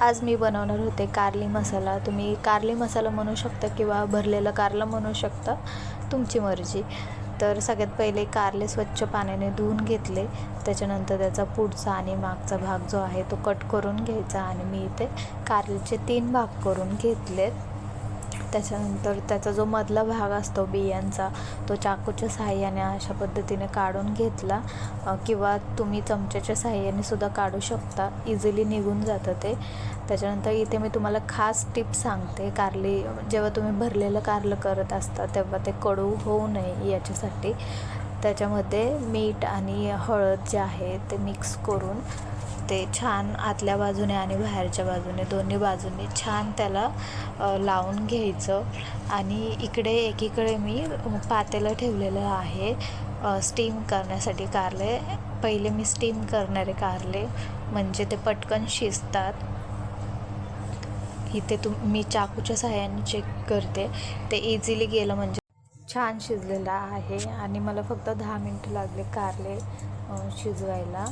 आज मी बनवणार होते कारली मसाला. तुम्ही कारली मसाला म्हणू शकता किंवा भरलेलं कारलं म्हणू शकता, तुमची मर्जी. तर सगळ्यात पहिले कारले स्वच्छ पाण्याने धुवून घेतले. त्याच्यानंतर त्याचा पुढचा आणि मागचा भाग जो आहे तो कट करून घ्यायचा आणि मी इथे कारल्याचे 3 भाग करून घेतलेत. त्याच्यानंतर त्याचा जो मधला भाग असतो बियांचा, तो चाकूच्या साहाय्याने अशा पद्धतीने काढून घेतला, किंवा तुम्ही चमच्याच्या साहाय्याने सुद्धा काढू शकता, इझिली निघून जातं ते. त्याच्यानंतर इथे मी तुम्हाला खास टिप्स सांगते. कारली जेव्हा तुम्ही भरलेलं कारलं करत असता तेव्हा ते कडू होऊ नये याच्यासाठी त्याच्यामध्ये मीठ आणि हळद जे आहे ते मिक्स करून ते छान आतल्या बाजूने आणि बाहेरच्या बाजूने दोन्ही बाजूंनी छान त्याला लावून घ्यायचं. आणि एकीकडे मी पातेलं ठेवलेलं आहे स्टीम करण्यासाठी कारले. पहिले मी स्टीम करणारे कारले म्हणजे ते पटकन शिजतात. इथे मी चाकूच्या सहाय्याने चेक करते, ते इझिली गेलं म्हणजे छान शिजलेलं आहे. आणि मला फक्त 10 मिनटं लागले कारले शिजवायला.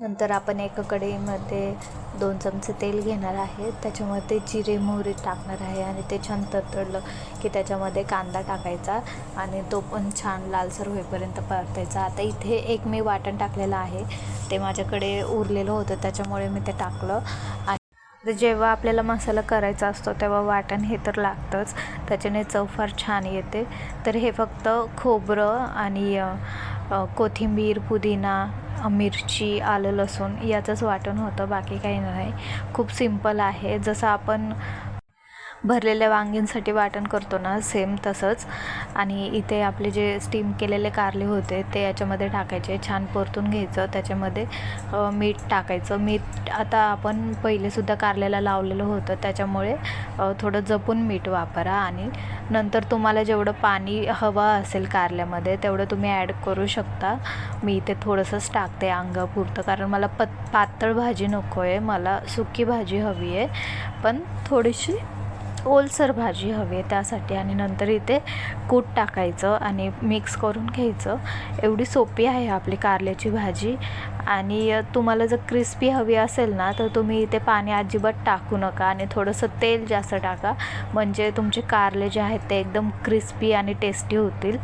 नंतर आपण एका कढईमध्ये 2 चमचे तेल घेणार आहे. त्याच्यामध्ये जिरे मोहरी टाकणार आहे आणि ते छान तडतडलं की त्याच्यामध्ये कांदा टाकायचा आणि तो पण छान लालसर होईपर्यंत परतायचा. आता इथे एक मी वाटण टाकलेलं आहे, ते माझ्याकडे उरलेलं होतं त्याच्यामुळे मी ते टाकलं. आणि जेव्हा आपल्याला मसाला करायचा असतो तेव्हा वाटण हे तर लागतंच, त्याच्याने चव फार छान येते. तर हे फक्त खोबरं आणि कोथिंबीर, पुदिना, मिरची, आलं, लसूण याचंच वाटण होतं, बाकी काही नाही. खूप सिंपल आहे. जसं आपण भरलेल्या वांग्यांसाठी वाटण करतो ना, सेम तसंच. आणि इथे आपले जे स्टीम केलेले कारले होते ते याच्यामध्ये टाकायचे, छान परतून घ्यायचं. त्याच्यामध्ये मीठ टाकायचं. मीठ आता आपण पहिलेसुद्धा कारल्याला लावलेलं होतं, त्याच्यामुळे थोडं जपून मीठ वापरा. आणि नंतर तुम्हाला जेवढं पाणी हवं असेल कारल्यामध्ये तेवढं तुम्ही ॲड करू शकता. मी इथे थोडंसंच टाकते अंगापुरतं, कारण मला पातळ भाजी नको आहे, मला सुकी भाजी हवी आहे, पण थोडीशी ओलसर भाजी हवी आहे त्यासाठी. आणि नंतर इथे कूट टाकायचं आणि मिक्स करून घ्यायचं. एवढी सोपी आहे आपली कारल्याची भाजी. आणि तुम्हाला जर क्रिस्पी हवी असेल ना तर तुम्ही इथे पाणी अजिबात टाकू नका आणि थोडंसं तेल जास्त टाका, म्हणजे तुमचे कारले जे आहेत ते एकदम क्रिस्पी आणि टेस्टी होतील.